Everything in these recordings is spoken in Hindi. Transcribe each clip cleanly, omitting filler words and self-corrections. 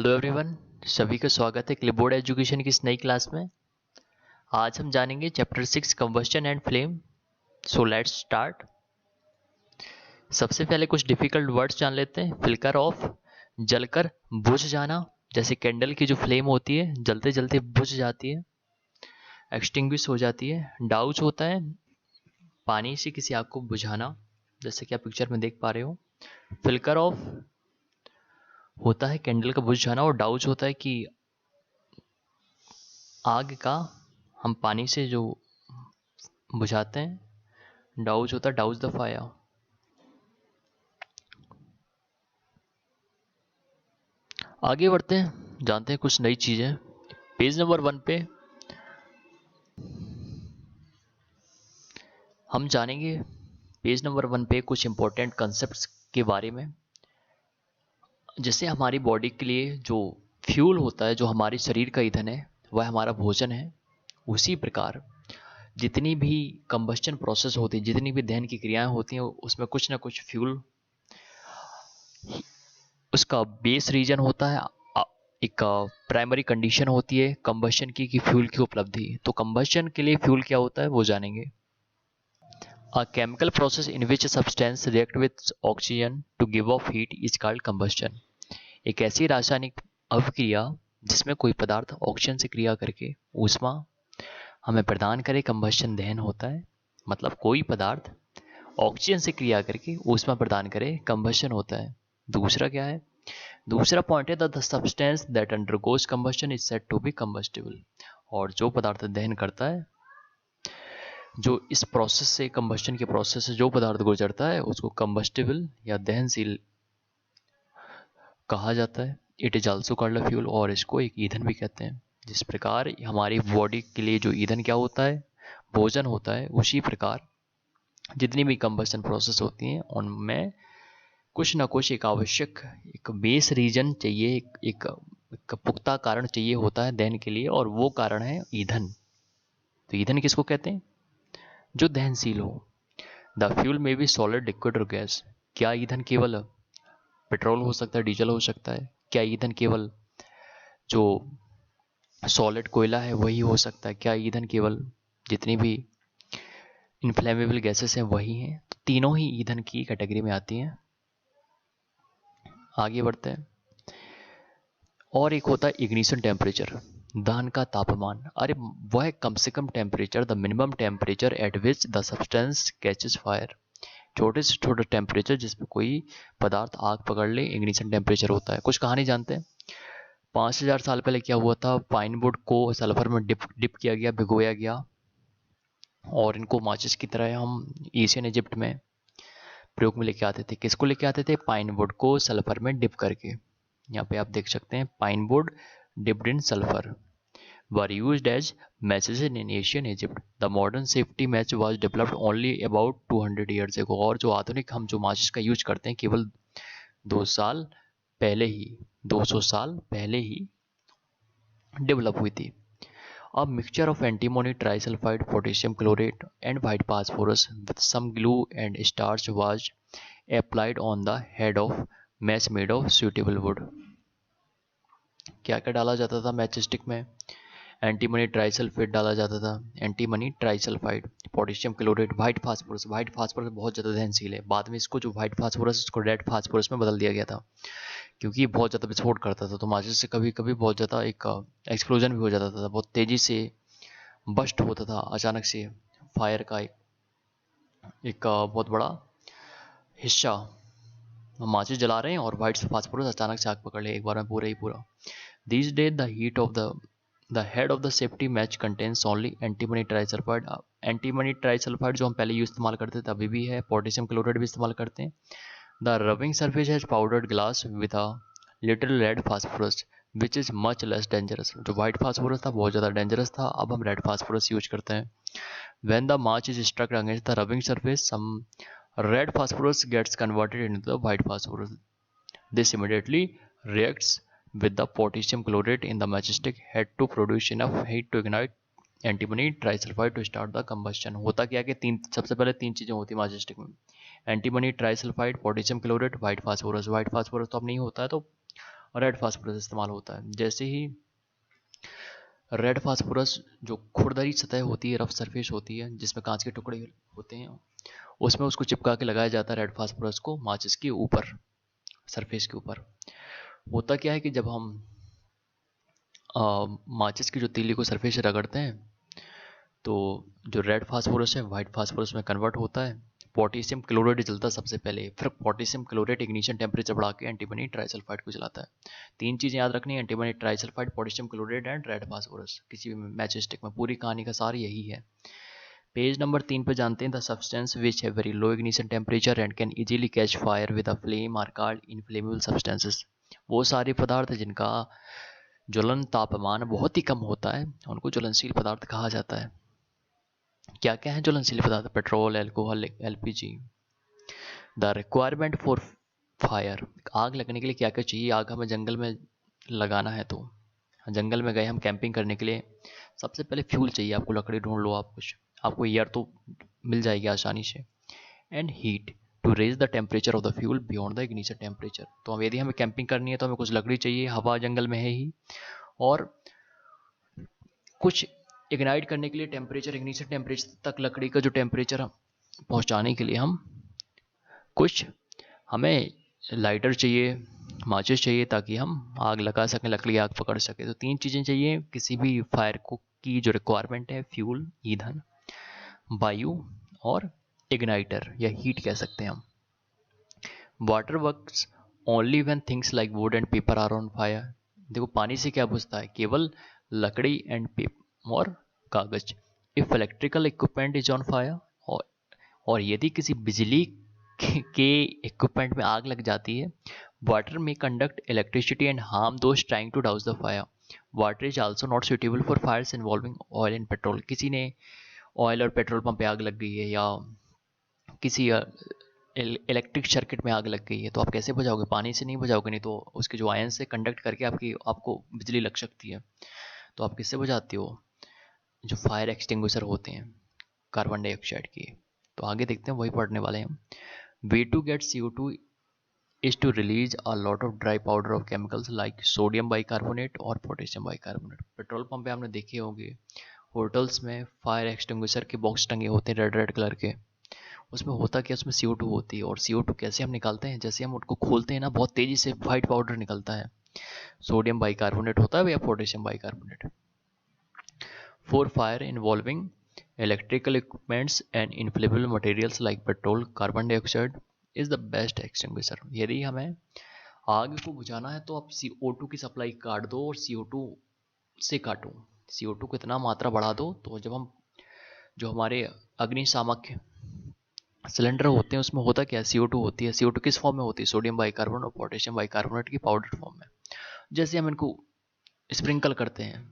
हेलो एवरीवन, सभी का स्वागत है क्लिपबोर्ड एजुकेशन की इस नई क्लास में। आज हम जानेंगे chapter 6 combustion and flame. So let's start. सबसे पहले कुछ डिफिकल्ट वर्ड्स जान लेते हैं। फ्लिकर ऑफ, जलकर बुझ जाना, जैसे कैंडल की जो फ्लेम होती है जलते जलते बुझ जाती है, एक्सटिंग्विश हो जाती है। डाउज होता है पानी से किसी आग को बुझाना, जैसे कि आप पिक्चर में देख पा रहे हो। फ्लिकर ऑफ होता है कैंडल का बुझ जाना, और डाउज होता है कि आग का हम पानी से जो बुझाते हैं। डाउज होता है डाउज द फायर। आगे बढ़ते हैं, जानते हैं कुछ नई चीजें। पेज नंबर 1 पे हम जानेंगे, पेज नंबर 1 पे कुछ इंपॉर्टेंट कंसेप्ट्स के बारे में। जैसे हमारी बॉडी के लिए जो फ्यूल होता है, जो हमारे शरीर का ईंधन है, वह हमारा भोजन है। उसी प्रकार जितनी भी कंबस्टन प्रोसेस होती है, जितनी भी दहन की क्रियाएं होती हैं, उसमें कुछ ना कुछ फ्यूल उसका बेस रीजन होता है। एक प्राइमरी कंडीशन होती है कंबस्शन की कि फ्यूल की उपलब्धि। तो कंबस्शन के लिए फ्यूल क्या होता है वो जानेंगे। A chemical process in which a substance react with oxygen to give off heat is called combustion। एक ऐसी रासायनिक अभिक्रिया जिसमें कोई पदार्थ ऑक्सीजन से क्रिया करके ऊष्मा हमें प्रदान करे, कंबस्शन दहन होता है। मतलब कोई पदार्थ ऑक्सीजन से क्रिया करके ऊष्मा प्रदान करे, कंबस्शन होता है। दूसरा क्या है? दूसरा पॉइंट है the substance that undergoes combustion is said to be combustible. और जो पदार्थ दहन करता है, जो इस प्रोसेस से, कंबस्टन के प्रोसेस से जो पदार्थ गुजरता है, उसको कंबस्टिबल या दहनशील कहा जाता है। It is also called a fuel, और इसको एक ईंधन भी कहते हैं। जिस प्रकार हमारी बॉडी के लिए जो ईंधन क्या होता है, भोजन होता है, उसी प्रकार जितनी भी कंबस्टन प्रोसेस होती हैं उनमें कुछ ना कुछ एक आवश्यक एक बेस रीजन चाहिए, एक पुख्ता कारण चाहिए होता है दहन के लिए, और वो कारण है ईंधन। तो ईंधन किसको कहते हैं? जो दहनशील हो। द फ्यूल में बी सॉलिड, लिक्विड और गैस। क्या ईंधन केवल पेट्रोल हो सकता है, डीजल हो सकता है? क्या ईंधन केवल जो सॉलिड कोयला है वही हो सकता है? क्या ईंधन केवल जितनी भी इनफ्लेमेबल गैसेस हैं वही हैं? तो तीनों ही ईंधन की कैटेगरी में आती हैं। आगे बढ़ते हैं। और एक होता है इग्निशन टेम्परेचर, दहन का तापमान। अरे वह कम से कम temperature, the minimum temperature at which the substance catches fire. छोटे से छोटे टेम्परेचर जिसमें कोई पदार्थ आग पकड़ ले, इग्निशन टेम्परेचर होता है। कुछ कहानी जानते हैं? 5000 साल पहले क्या हुआ था? पाइन वुड को सल्फर में डिप किया गया, भिगोया गया, और इनको माचिस की तरह हम एशियन इजिप्ट में प्रयोग में लेके आते थे। किसको लेके आते थे? पाइन वुड को सल्फर में डिप करके। यहाँ पे आप देख सकते हैं, pine would dipped in sulphur were used as matches in ancient Egypt. The modern safety match was developed only about 200 years ago। और जो आधुनिक हम जो माचिस का यूज करते हैं, केवल 200 साल पहले ही डेवलप हुई थी। A mixture of antimony trisulfide, potassium chlorate and white phosphorus with some glue and starch was applied on the head of match made of suitable wood। क्या क्या डाला जाता था मैच स्टिक में? एंटीमनी ट्राइसल्फेट डाला जाता था, antimony trisulphide, potassium chlorate, white phosphorus. White phosphorus बहुत ज़्यादा दहनशील है। बाद में इसको जो व्हाइट फास्फोरस, इसको रेड फास्फोरस में बदल दिया गया था, क्योंकि बहुत ज़्यादा विस्फोट करता था। तो माचिस से कभी कभी बहुत ज़्यादा एक एक्सप्लोजन भी हो जाता था, बहुत तेज़ी से बस्ट होता था अचानक से फायर का एक बहुत बड़ा हिस्सा। हम माचिस जला रहे हैं और व्हाइट फास्फोरस अचानक से आग पकड़ ले एक बार में पूरा ही पूरा। These days the heat of the head of the safety match contains only antimony trisulfide। Antimony trisulphide जो हम पहले यूज इस्तेमाल करते थे अभी भी है, पोटेशियम क्लोराइड भी इस्तेमाल करते हैं। The rubbing surface has powdered glass with a little red phosphorus which is much less dangerous. जो व्हाइट फास्फोरस था बहुत ज़्यादा डेंजरस था, अब हम रेड फास्फोरस यूज करते हैं। When the match is struck against the rubbing surface, some red phosphorus gets converted into the white phosphorus। This immediately reacts with the potassium chlorate in the matchstick head to produce enough heat to ignite antimony trisulfide to start the combustion। होता क्या कि सबसे पहले तीन चीज़ें होती है matchstick में, antimony trisulphide, potassium chlorate, white phosphorus. White phosphorus तो अब नहीं होता है, तो रेड फास्फोरस इस्तेमाल होता है। जैसे ही रेड फास्फोरस जो खुरदरी सतह होती है, रफ सरफेस होती है जिसमें कांच के टुकड़े होते हैं, उसमें उसको चिपका के लगाया जाता है रेड फास्फोरस को माचिस के ऊपर, सरफेस के ऊपर। होता क्या है कि जब हम माचिस की जो तीली को सरफेस से रगड़ते हैं तो जो रेड फास्फोरस है वाइट फास्फोरस में कन्वर्ट होता है। पोटेशियम क्लोराइड जलता है सबसे पहले, फिर पोटेशियम क्लोराइड इग्निशन टेम्परेचर बढ़ा के एंटीमनी ट्राइसल्फाइड को जलाता है। तीन चीज़ें याद रखनी है, antimony trisulphide, potassium chloride and red phosphorus, किसी भी मैच स्टिक में। पूरी कहानी का सार यही है। पेज नंबर 3 पे जानते हैं द सब्सटेंस विच है very low ignition temperature and can easily catch fire with a flame are called inflammable substances. वो सारे पदार्थ जिनका ज्वलन तापमान बहुत ही कम होता है उनको ज्वलनशील पदार्थ कहा जाता है। क्या क्या है ज्वलनशील पदार्थ? Petrol, alcohol, LPG. The requirement for fire, आग लगने के लिए क्या क्या चाहिए? आग हमें जंगल में लगाना है तो जंगल में गए हम कैंपिंग करने के लिए, सबसे पहले फ्यूल चाहिए आपको, लकड़ी ढूंढ लो आप कुछ, आपको एयर तो मिल जाएगी आसानी से। And heat to raise the temperature of the fuel beyond the ignition temperature. तो हम यदि हमें कैंपिंग करनी है तो हमें कुछ लकड़ी चाहिए, हवा जंगल में है ही, और कुछ इग्नाइट करने के लिए टेम्परेचर, इग्निशन टेम्परेचर तक लकड़ी का जो टेम्परेचर पहुंचाने के लिए हम कुछ, हमें लाइटर चाहिए, माचिस चाहिए ताकि हम आग लगा सकें, लकड़ी आग पकड़ सके। तो तीन चीज़ें चाहिए किसी भी फायर को की जो रिक्वायरमेंट है, फ्यूल, ईंधन, वायु और इग्नाइटर या हीट कह सकते हैं हम। Water works only when things like wood and paper are on fire. देखो पानी से क्या बुझता है? केवल लकड़ी एंड पेपर और कागज। If electrical equipment is on fire, और यदि किसी बिजली के इक्विपमेंट में आग लग जाती है, water may conduct electricity and harm those trying to douse the fire. Water is also not suitable for fires involving oil and petrol. किसी ने ऑयल और पेट्रोल पंप पे आग लग गई है, या किसी इलेक्ट्रिक सर्किट में आग लग गई है, तो आप कैसे बुझाओगे? पानी से नहीं बुझाओगे, नहीं तो उसके जो आयन से कंडक्ट करके आपको बिजली लग सकती है। तो आप किससे बुझाते हो? जो फायर एक्सटिंग्विशर होते हैं कार्बन डाइऑक्साइड की। तो आगे देखते हैं, वही पढ़ने वाले हैं हम। Way to get CO2 is to release a lot of dry powder of chemicals like sodium bicarbonate और potassium bicarbonate। पेट्रोल पंप पे आपने देखे होंगे, होटल्स में फायर एक्सटिंग्विशर के बॉक्स टंगे होते हैं रेड रेड कलर के। उसमें होता क्या, उसमें CO2 होती है। और CO2 कैसे हम निकालते हैं? जैसे हम उनको खोलते हैं ना, बहुत तेजी से वाइट पाउडर निकलता है, सोडियम बाइकार्बोनेट होता है या potassium bicarbonate. For fire involving electrical equipments and inflammable materials like petrol, carbon dioxide is the best extinguisher। यदि हमें आग को बुझाना है तो आप CO2 की सप्लाई काट दो और CO2 से काटो, CO2 को इतना मात्रा बढ़ा दो, तो जब हम जो हमारे अग्निशामक सिलेंडर होते हैं उसमें होता क्या है, CO2 होती है। CO2 किस फॉर्म में होती है? सोडियम बाइकार्बोनेट और पोटेशियम बाइकार्बोनेट की पाउडर फॉर्म में। जैसे हम इनको स्प्रिंकल करते हैं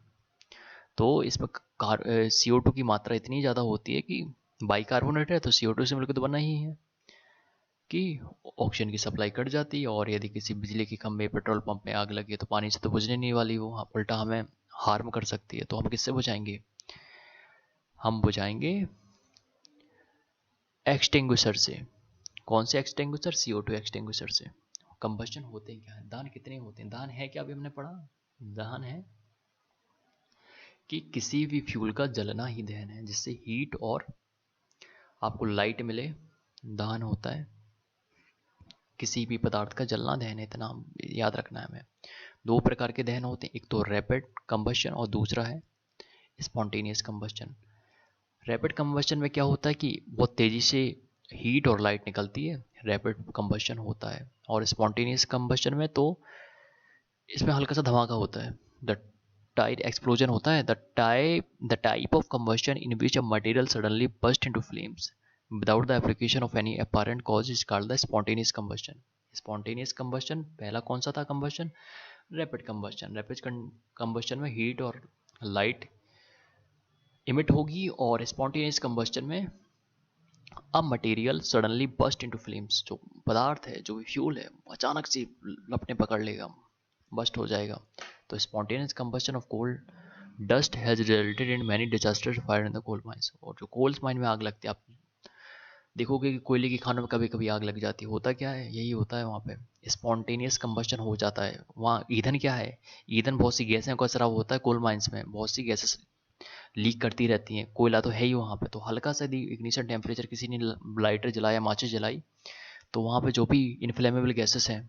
तो इसमें CO2 की मात्रा इतनी ज़्यादा होती है कि बाइकार्बोनेट है तो CO2 से मिलकर तो बना ही है कि ऑक्सीजन की सप्लाई कट जाती है। और यदि किसी बिजली के खंभे, पेट्रोल पंप में आग लगी है तो पानी से तो बुझने नहीं वाली वो, उल्टा हमें हार्म कर सकती है। तो हम किससे बुझाएंगे? हम बुझाएंगे एक्सटिंग्विशर से। कौन से एक्सटिंग्विशर? CO2 एक्सटिंग्विशर से। कंबस्शन होते हैं क्या है? दहन कितने होते हैं? दहन है क्या? अभी हमने पढ़ा, दहन है कि किसी भी फ्यूल का जलना ही दहन है, जिससे हीट और आपको लाइट मिले, दहन होता है। किसी भी पदार्थ का जलना दहन है, इतना याद रखना है हमें। दो प्रकार के दहन होते हैं, एक तो रैपिड कंबस्शन और दूसरा है स्पॉन्टेनियस कंबस्शन। रैपिड कंबस्शन में क्या होता है कि बहुत तेज़ी से हीट और लाइट निकलती है, रैपिड कंबस्शन होता है। और स्पॉन्टेनियस कंबस्शन में तो इसमें हल्का सा धमाका होता है, द टाइड एक्सप्लोजन होता है। The type of combustion in which a material suddenly bast into flames without the application of any apparent cause is called the spontaneous combustion. Spontaneous combustion पहला कौन सा था combustion? Rapid combustion. Rapid combustion में हीट और लाइट इमिट होगी, और स्पॉन्टेनियस कंबस्शन में अब material suddenly bast into flames, जो पदार्थ है, जो भी फ्यूल है, अचानक से लपटने पकड़ लेगा, बस्ट हो जाएगा। तो spontaneous combustion of coal dust has resulted in many disasters fire in the coal mines. और जो कोल्स माइन में आग लगती है, आप देखोगे कि कोयले की खानों में कभी कभी आग लग जाती है, होता क्या है, यही होता है वहाँ पे, स्पॉन्टेनियस कंबस्शन हो जाता है। वहाँ ईंधन क्या है, ईंधन बहुत सी गैसें का स्राव होता है। कोल माइंस में बहुत सी गैसेस लीक करती रहती हैं, कोयला तो है ही वहाँ पे, तो हल्का सा यदि इग्निशन टेम्परेचर, किसी ने लाइटर जलाया, माचिस जलाई, तो वहाँ पे जो भी इनफ्लेमेबल गैसेस हैं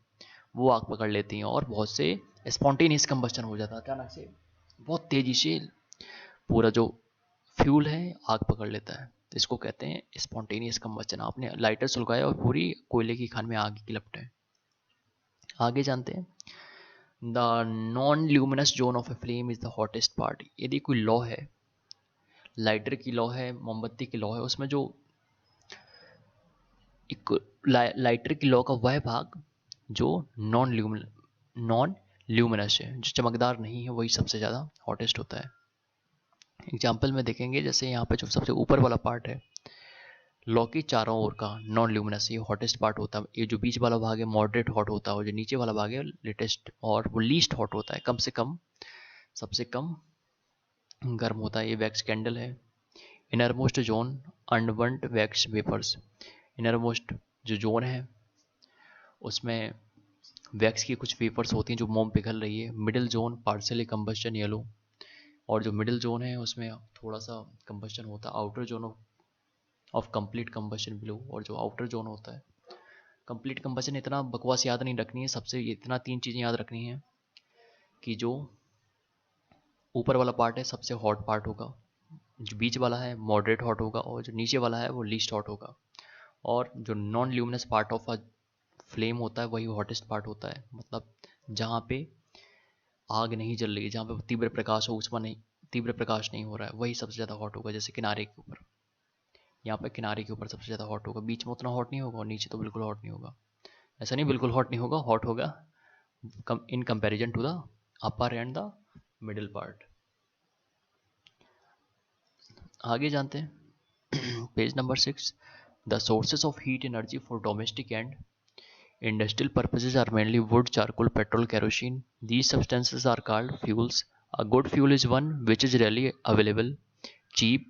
वो आग पकड़ लेती हैं और बहुत से स्पॉन्टेनियस कंबस्शन हो जाता है, अचानक से बहुत तेज़ी से पूरा जो फ्यूल है आग पकड़ लेता है। इसको कहते हैं स्पॉन्टेनियस कंबस्शन। आपने लाइटर सुलगाया और पूरी कोयले की खान में आग की लपटें। आगे जानते हैं, the non luminous zone of a flame is the hottest part. यदि कोई लौ है, लाइटर की लौ है, मोमबत्ती की लौ है, उसमें जो एक लाइटर की लौ का वह भाग जो नॉन ल्यूमिनस है, जो चमकदार नहीं है, वही सबसे ज़्यादा हॉटेस्ट होता है। एग्जाम्पल में देखेंगे, जैसे यहाँ पे जो सबसे ऊपर वाला पार्ट है लौ के चारों ओर का नॉन ल्यूमिनस, ये हॉटेस्ट पार्ट होता है। ये जो बीच वाला भाग है मॉडरेट हॉट होता है, और जो नीचे वाला भाग है लेटेस्ट और वो लीस्ट हॉट होता है, कम से कम, सबसे कम गर्म होता है। ये वैक्स कैंडल है। Innermost zone unburnt wax vapours. Innermost जो जोन है उसमें वैक्स की कुछ वेपर्स होती हैं जो मोम पिघल रही है। Middle zone partially combustion yellow, और जो मिडिल जोन है उसमें थोड़ा सा कंबस्शन होता है। Outer zone of complete combustion blue, और जो आउटर जोन होता है कंप्लीट कंबस्शन, इतना बकवास याद नहीं रखनी है, सबसे इतना 3 चीज़ें याद रखनी है कि जो ऊपर वाला पार्ट है सबसे हॉट पार्ट होगा, जो बीच वाला है मॉडरेट हॉट होगा, और जो नीचे वाला है वो लीस्ट हॉट होगा। और जो non luminous part of a flame होता है वही हॉटेस्ट पार्ट होता है, मतलब जहाँ पे आग नहीं जल रही है, जहाँ पे तीव्र प्रकाश हो, उसमें नहीं, तीव्र प्रकाश नहीं हो रहा है, वही सबसे ज़्यादा हॉट होगा। जैसे किनारे के ऊपर, यहाँ पे किनारे के ऊपर सबसे ज़्यादा हॉट होगा, बीच में उतना हॉट नहीं होगा और नीचे तो बिल्कुल हॉट नहीं होगा। ऐसा नहीं बिल्कुल हॉट नहीं होगा, हॉट होगा in comparison to the upper and the middle part. आगे जानते हैं page number 6, the sources of heat energy for domestic and industrial purposes are mainly wood, charcoal, petrol, kerosene. These substances are called fuels. A good fuel is one which is readily available, cheap,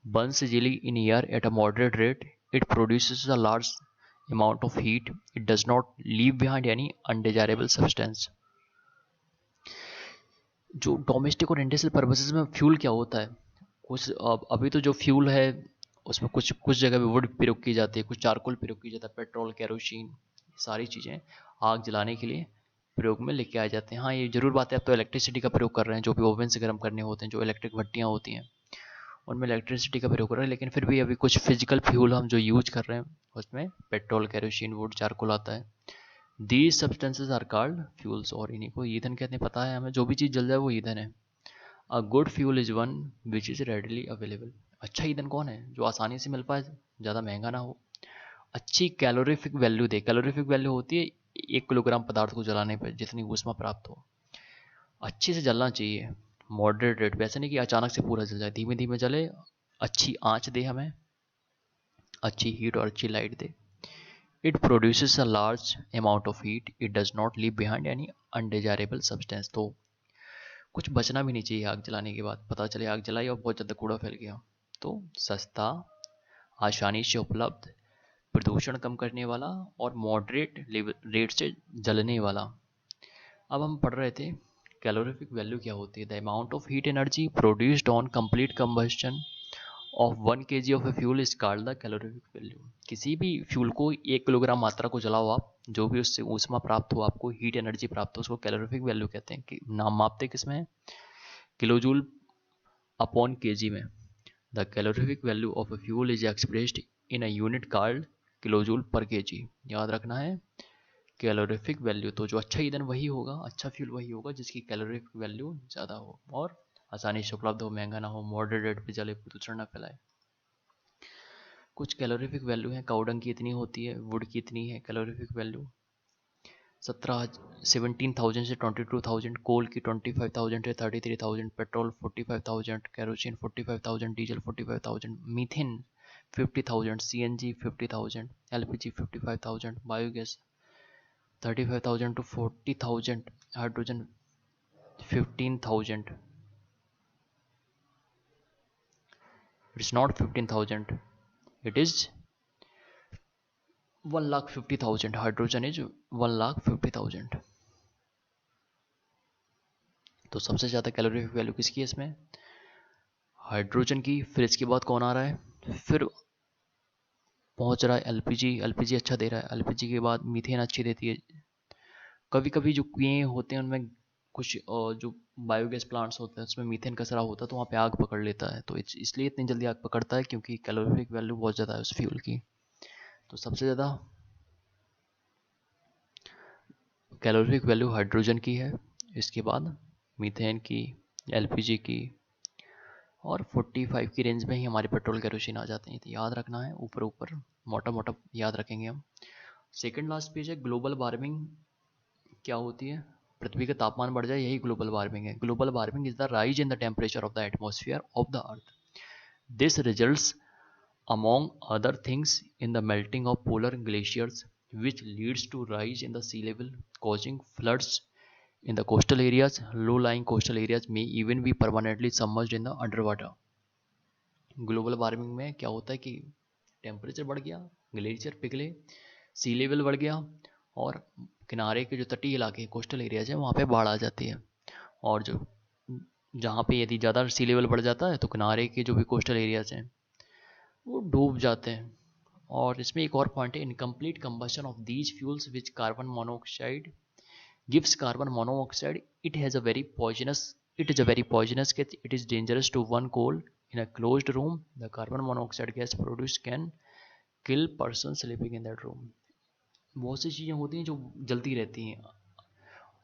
burns easily in air at a moderate rate. It produces a large amount of heat. It does not leave behind any undesirable substance. जो डोमेस्टिक और इंडस्ट्रियल पर्पसेस में फ्यूल क्या होता है, कुछ अभी तो जो फ्यूल है उसमें कुछ कुछ जगह पे वुड प्रयोग की जाती है, कुछ चारकोल प्रयोग की जाता है, पेट्रोल, केरोसिन, सारी चीज़ें आग जलाने के लिए प्रयोग में लेके आ जाते हैं। हाँ, ये जरूर बात है, अब तो इलेक्ट्रिसिटी का प्रयोग कर रहे हैं, जो भी ओवन से गर्म करने होते हैं, जो इलेक्ट्रिक भट्टियाँ होती हैं उनमें इलेक्ट्रिसिटी का प्रयोग कर रहे हैं, लेकिन फिर भी अभी कुछ फिजिकल फ्यूल हम जो यूज कर रहे हैं उसमें पेट्रोल, केरोसिन, वुड, चारकोल आता है। These substances are called fuels, और इन्हीं को ईंधन कहते हैं। पता है हमें, जो भी चीज़ जल जाए वो ईंधन है। A good fuel is one which is readily available. अच्छा ईंधन कौन है, जो आसानी से मिल पाए, ज़्यादा महंगा ना हो, अच्छी कैलोरीफिक वैल्यू दे। कैलोरीफिक वैल्यू होती है 1 किलोग्राम पदार्थ को जलाने पर जितनी ऊष्मा प्राप्त हो। अच्छे से जलना चाहिए, मॉडरेट रेट पे, ऐसा नहीं कि अचानक से पूरा जल जाए, धीमे धीमे जले, अच्छी आँच दे हमें, अच्छी हीट और अच्छी light they. It produces a large amount of heat, it does not leave behind any undesirable substance. तो कुछ बचना भी नहीं चाहिए आग जलाने के बाद, पता चले आग जलाई और बहुत ज़्यादा कूड़ा फैल गया। तो सस्ता, आसानी से उपलब्ध, प्रदूषण कम करने वाला और मॉडरेट रेट से जलने वाला। अब हम पढ़ रहे थे कैलोरीफिक वैल्यू क्या होती है। The amount of heat energy produced on complete combustion of 1 kg of a fuel is called the calorific value. किसी भी फ्यूल को 1 किलोग्राम मात्रा को जलाओ आप, जो भी उससे ऊष्मा प्राप्त हो, आपको हीट एनर्जी प्राप्त हो, उसको कैलोरीफिक वैल्यू कहते हैं। कि नाम मापते किसमें है, किलोजूल अपॉन केजी में। The calorific value of a fuel is expressed in a unit called kilojoule पर केजी। याद रखना है कैलोरीफिक वैल्यू, तो जो अच्छा ईंधन वही होगा, अच्छा फ्यूल वही होगा जिसकी कैलोरीफिक वैल्यू ज़्यादा हो और आसानी से उपलब्ध हो, महंगा ना हो, मॉडरेट रेट पे जले, प्रदूषण ना फैलाए। कुछ कैलोरीफिक वैल्यू है, काउडंग की इतनी होती है, वुड की इतनी है कैलोरीफिक वैल्यू, 17,000 से 22,000, कोल की 25,000 से 33,000, petrol 45,000, kerosene 45,000, diesel 45,000, methane 50,000, CNG 50,000, LPG 55,000, biogas 35,000 to 40,000, hydrogen 15,000, it's not 15,000, it is 1,50,000, hydrogen is 1,50,000। तो सबसे ज़्यादा कैलोरीफिक वैल्यू किसकी है इसमें? हाइड्रोजन की। फिर इसके बाद कौन आ रहा है? फिर पहुंच रहा है एलपीजी। एलपीजी अच्छा दे रहा है। एलपीजी के बाद मीथेन अच्छी देती है। कभी कभी जो कुएं होते हैं उनमें कुछ जो बायोगैस प्लांट्स होते हैं उसमें मीथेन कचरा होता है तो वहाँ पे आग पकड़ लेता है, तो इसलिए इतनी जल्दी आग पकड़ता है क्योंकि कैलोरीफिक वैल्यू बहुत ज़्यादा है उस फ्यूल की। तो सबसे ज़्यादा कैलोरीफिक वैल्यू हाइड्रोजन की है, इसके बाद मीथेन की, एलपीजी की, और 45 की रेंज में ही हमारे पेट्रोल केरोसिन आ जाते हैं। तो याद रखना है, ऊपर ऊपर मोटा मोटा याद रखेंगे हम। सेकंड लास्ट पेज है ग्लोबल वार्मिंग क्या होती है? पृथ्वी का तापमान बढ़ जाए, यही ग्लोबल वार्मिंग है। Global warming is the rise in the temperature of the atmosphere of the earth. This results among other things in the melting of polar glaciers, which leads to rise in the sea level, causing floods in the coastal areas. Low-lying coastal areas may even be permanently submerged in the underwater. Global warming में क्या होता है कि टेम्परेचर बढ़ गया, ग्लेशियर पिघले, सी लेवल बढ़ गया, और किनारे के जो तटीय इलाके कोस्टल एरियाज हैं वहाँ पे बाढ़ आ जाती है। और जो जहाँ पे यदि ज़्यादा सी लेवल बढ़ जाता है तो किनारे के जो भी कोस्टल एरियाज हैं वो डूब जाते हैं। और इसमें एक और पॉइंट है, incomplete combustion of these fuels which carbon monoxide gives carbon monoxide. It has a very poisonous. It is a very poisonous gas. It is dangerous to one coal in a closed room. The carbon monoxide gas produced can kill person sleeping in that room. बहुत सी चीज़ें होती हैं जो जलती रहती हैं,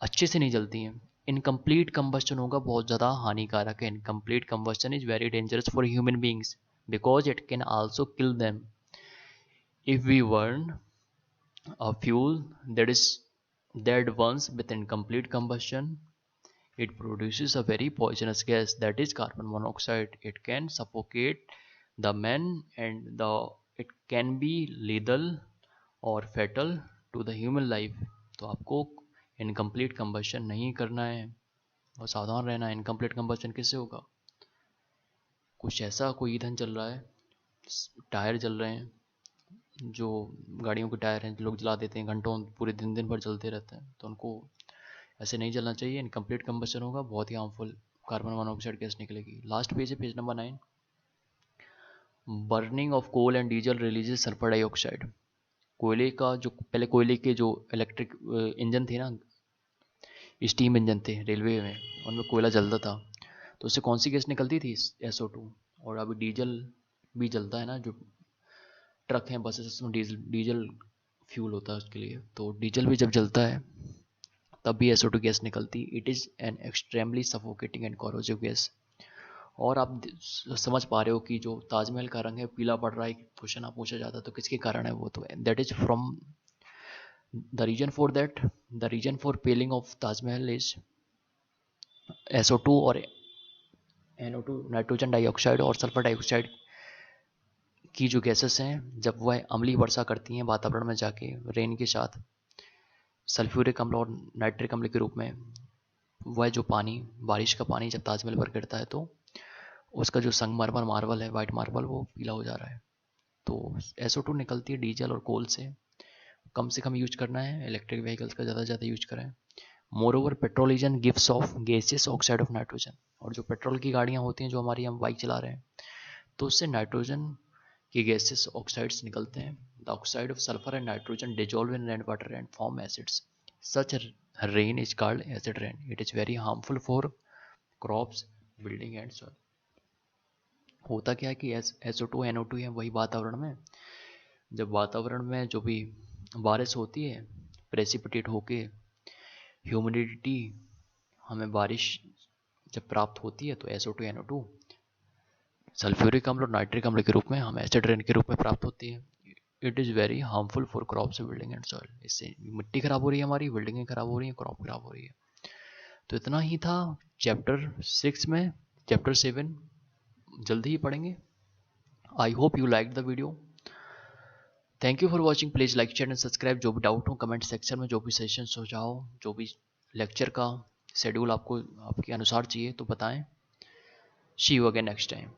अच्छे से नहीं जलती हैं। इनकम्प्लीट कंबस्टन होगा बहुत ज़्यादा हानिकारक है। Incomplete combustion is very dangerous for human beings because it can also kill them. If we burn a fuel that is that burns with incomplete combustion, it produces a very poisonous gas that is carbon monoxide. It can suffocate the man and it can be lethal or fatal to the human life. तो आपको इनकम्प्लीट कंबस्शन नहीं करना है और सावधान रहना है। इनकम्प्लीट कंबस्शन किससे होगा? कुछ ऐसा कोई ईंधन चल रहा है, टायर जल रहे हैं, जो गाड़ियों के टायर हैं लोग जला देते हैं, घंटों पूरे दिन दिन भर चलते रहते हैं, तो उनको ऐसे नहीं जलना चाहिए। इनकम्प्लीट कंबस्शन होगा, बहुत ही हार्मफुल कार्बन मोनोऑक्साइड गैस निकलेगी। लास्ट पेज है, page number 9। Burning of coal and diesel releases sulphur dioxide. कोयले का जो पहले कोयले के जो इलेक्ट्रिक इंजन थे ना, स्टीम इंजन थे रेलवे में, उनमें कोयला जलता था तो उससे कौन सी गैस निकलती थी? SO2। और अभी डीजल भी जलता है ना, जो ट्रक हैं बसेस उसमें डीजल फ्यूल होता है उसके लिए, तो डीजल भी जब जलता है तब भी SO2 गैस निकलती। It is an extremely suffocating and corrosive gas. और आप समझ पा रहे हो कि जो ताजमहल का रंग है पीला पड़ रहा है, क्वेश्चन आप पूछा जाता है तो किसके कारण है वो? तो that is from the reason for paling of Taj Mahal is SO2 और NO2, नाइट्रोजन डाइऑक्साइड और सल्फर डाइऑक्साइड की जो गैसेस हैं जब वह अम्लीय वर्षा करती हैं वातावरण में जाके रेन के साथ, सल्फ्यूरिक अम्ल और नाइट्रिक अम्ल के रूप में, वह जो पानी, बारिश का पानी जब ताजमहल पर गिरता है तो उसका जो संगमरमर मार्बल है, वाइट मार्बल, वो पीला हो जा रहा है। तो SO2 निकलती है डीजल और कोल से। कम से कम यूज करना है, इलेक्ट्रिक व्हीकल्स का ज़्यादा से ज़्यादा यूज करें। More over petrol is an gift of gases oxide of nitrogen. और जो पेट्रोल की गाड़ियाँ होती हैं जो हमारी हम बाइक चला रहे हैं तो उससे नाइट्रोजन की गैसेस ऑक्साइड्स निकलते हैं। The oxide of sulphur and nitrogen dissolve in rain water and form acids. Such rain is called acid rain. It is very harmful for crops, building and soil. होता क्या है कि SO2 NO2 है वही वातावरण में, जब वातावरण में जो भी बारिश होती है प्रेसिपिटेट होके ह्यूमिडिटी हमें बारिश जब प्राप्त होती है तो SO2 NO2 सल्फ्यूरिक अम्ल और नाइट्रिक अम्ल के रूप में हमें एसिड रेन के रूप में प्राप्त होती है। It is very harmful for crops, building and soil. इससे मिट्टी खराब हो रही है, हमारी बिल्डिंगें खराब हो रही हैं, क्रॉप खराब हो रही है। तो इतना ही था चैप्टर 6 में। चैप्टर 7 जल्दी ही पढ़ेंगे। I hope you like the video. Thank you for watching. Please like, share and subscribe. जो भी डाउट हो कमेंट सेक्शन में, जो भी सेशन सुझाव, जो भी लेक्चर का शेड्यूल आपको आपके अनुसार चाहिए तो बताएं। सी यू अगेन नेक्स्ट टाइम।